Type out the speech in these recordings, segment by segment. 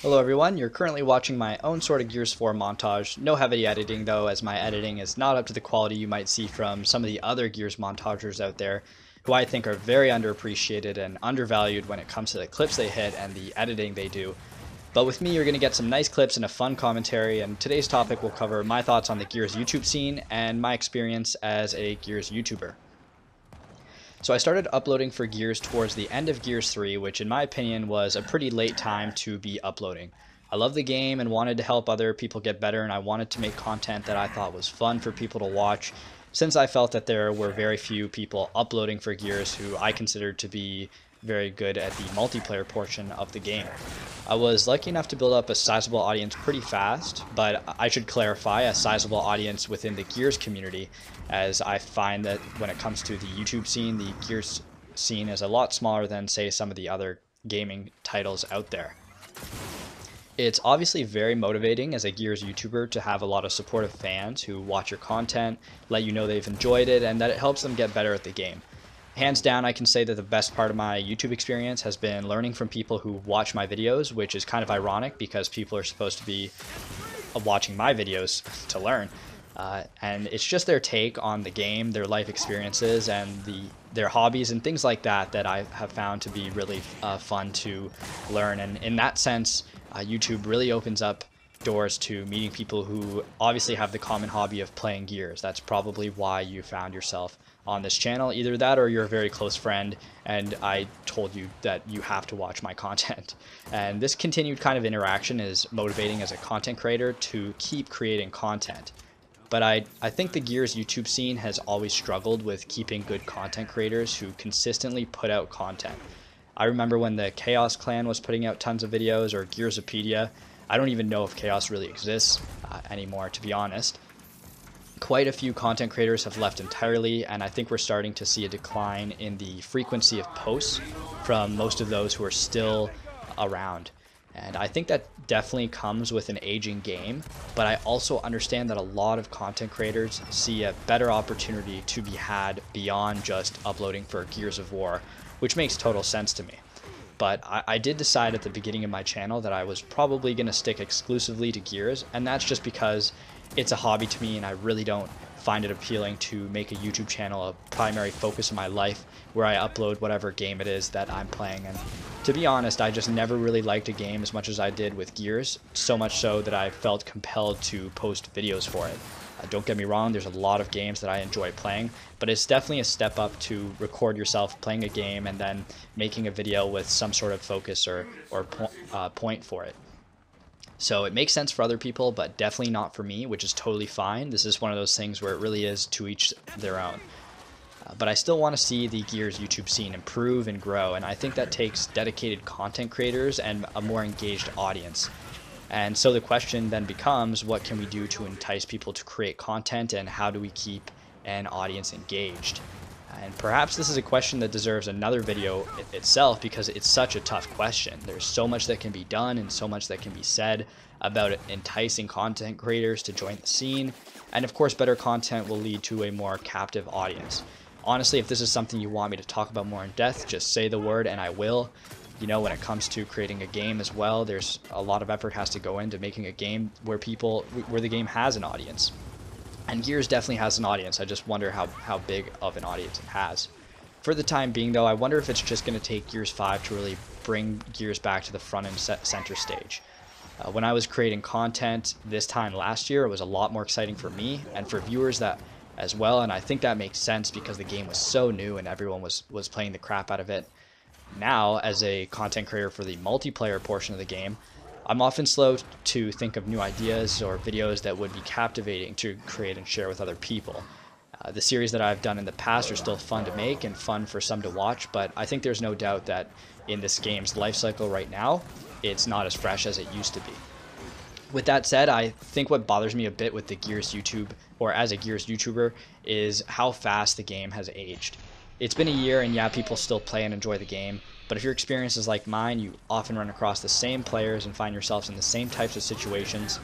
Hello everyone, you're currently watching my own sort of Gears 4 montage. No heavy editing though, as my editing is not up to the quality you might see from some of the other Gears montagers out there, who I think are very underappreciated and undervalued when it comes to the clips they hit and the editing they do. But with me, you're going to get some nice clips and a fun commentary, and today's topic will cover my thoughts on the Gears YouTube scene and my experience as a Gears YouTuber. So I started uploading for Gears towards the end of Gears 3, which in my opinion was a pretty late time to be uploading. I love the game and wanted to help other people get better, and I wanted to make content that I thought was fun for people to watch, since I felt that there were very few people uploading for Gears who I considered to be very good at the multiplayer portion of the game. I was lucky enough to build up a sizable audience pretty fast, but I should clarify, a sizable audience within the Gears community, as I find that when it comes to the YouTube scene, the Gears scene is a lot smaller than, say, some of the other gaming titles out there. It's obviously very motivating as a Gears YouTuber to have a lot of supportive fans who watch your content, let you know they've enjoyed it, and that it helps them get better at the game. Hands down, I can say that the best part of my YouTube experience has been learning from people who watch my videos, which is kind of ironic because people are supposed to be watching my videos to learn. And it's just their take on the game, their life experiences, and their hobbies and things like that that I have found to be really fun to learn. And in that sense, YouTube really opens up doors to meeting people who obviously have the common hobby of playing Gears. That's probably why you found yourself on this channel. Either that or you're a very close friend and I told you that you have to watch my content. And this continued kind of interaction is motivating as a content creator to keep creating content. But I think the Gears YouTube scene has always struggled with keeping good content creators who consistently put out content. I remember when the Chaos Clan was putting out tons of videos, or Gearsopedia. I don't even know if Chaos really exists anymore, to be honest. Quite a few content creators have left entirely, and I think we're starting to see a decline in the frequency of posts from most of those who are still around. And I think that definitely comes with an aging game, but I also understand that a lot of content creators see a better opportunity to be had beyond just uploading for Gears of War, which makes total sense to me. But I did decide at the beginning of my channel that I was probably going to stick exclusively to Gears, and that's just because it's a hobby to me and I really don't find it appealing to make a YouTube channel a primary focus of my life where I upload whatever game it is that I'm playing. And to be honest, I just never really liked a game as much as I did with Gears, so much so that I felt compelled to post videos for it. Don't get me wrong, there's a lot of games that I enjoy playing, but it's definitely a step up to record yourself playing a game and then making a video with some sort of focus or point for it. So it makes sense for other people, but definitely not for me, which is totally fine. This is one of those things where it really is to each their own. But I still want to see the Gears YouTube scene improve and grow, and I think that takes dedicated content creators and a more engaged audience. And so the question then becomes, what can we do to entice people to create content, and how do we keep an audience engaged? And perhaps this is a question that deserves another video itself, because it's such a tough question. There's so much that can be done and so much that can be said about enticing content creators to join the scene. And of course, better content will lead to a more captive audience. Honestly, if this is something you want me to talk about more in depth, just say the word and I will. You know, when it comes to creating a game as well, there's a lot of effort has to go into making a game where the game has an audience. And Gears definitely has an audience. I just wonder how big of an audience it has. For the time being, though, I wonder if it's just going to take Gears 5 to really bring Gears back to the front and center stage. When I was creating content this time last year, it was a lot more exciting for me and for viewers that as well, and I think that makes sense because the game was so new and everyone was playing the crap out of it. Now, as a content creator for the multiplayer portion of the game, I'm often slow to think of new ideas or videos that would be captivating to create and share with other people. The series that I've done in the past are still fun to make and fun for some to watch, but I think there's no doubt that in this game's life cycle right now, it's not as fresh as it used to be. With that said, I think what bothers me a bit with the Gears YouTube, or as a Gears YouTuber, is how fast the game has aged. It's been a year and yeah, people still play and enjoy the game, but if your experience is like mine, you often run across the same players and find yourselves in the same types of situations.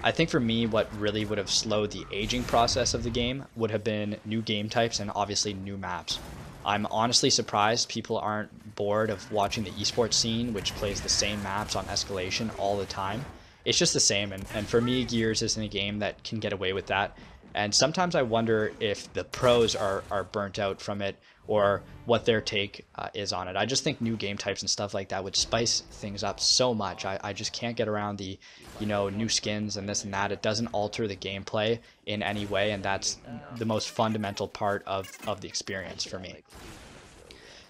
I think for me, what really would have slowed the aging process of the game would have been new game types and obviously new maps. I'm honestly surprised people aren't bored of watching the esports scene, which plays the same maps on escalation all the time. It's just the same, and for me, Gears isn't a game that can get away with that. And sometimes I wonder if the pros are burnt out from it, or what their take is on it. I just think new game types and stuff like that would spice things up so much. I just can't get around the, new skins and this and that. It doesn't alter the gameplay in any way, and that's the most fundamental part of the experience for me.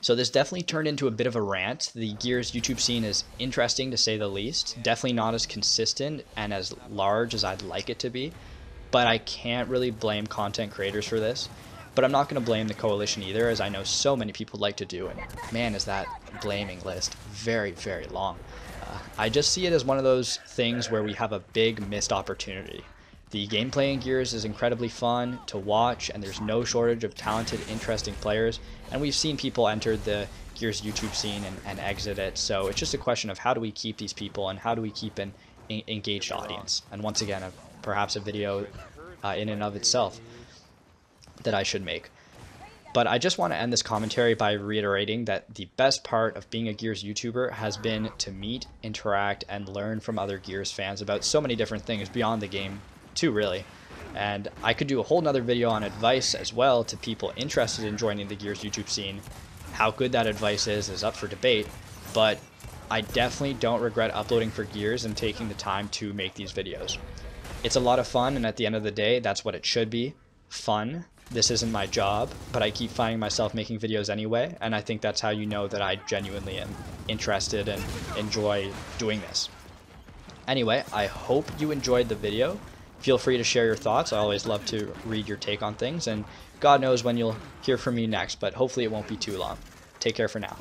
So this definitely turned into a bit of a rant. The Gears YouTube scene is interesting to say the least. Definitely not as consistent and as large as I'd like it to be, but I can't really blame content creators for this. But I'm not going to blame the coalition either, as I know so many people like to do, and man, is that blaming list very, very long. I just see it as one of those things where we have a big missed opportunity. The gameplay in Gears is incredibly fun to watch, and there's no shortage of talented, interesting players, and we've seen people enter the Gears YouTube scene and exit it, so it's just a question of how do we keep these people and how do we keep an engaged audience. And once again, perhaps a video in and of itself that I should make. But I just want to end this commentary by reiterating that the best part of being a Gears YouTuber has been to meet, interact, and learn from other Gears fans about so many different things beyond the game too, really. And I could do a whole nother video on advice as well to people interested in joining the Gears YouTube scene. How good that advice is up for debate, but I definitely don't regret uploading for Gears and taking the time to make these videos. It's a lot of fun, and at the end of the day, that's what it should be. Fun. This isn't my job, but I keep finding myself making videos anyway, and I think that's how you know that I genuinely am interested and enjoy doing this. Anyway, I hope you enjoyed the video. Feel free to share your thoughts. I always love to read your take on things, and God knows when you'll hear from me next, but hopefully it won't be too long. Take care for now.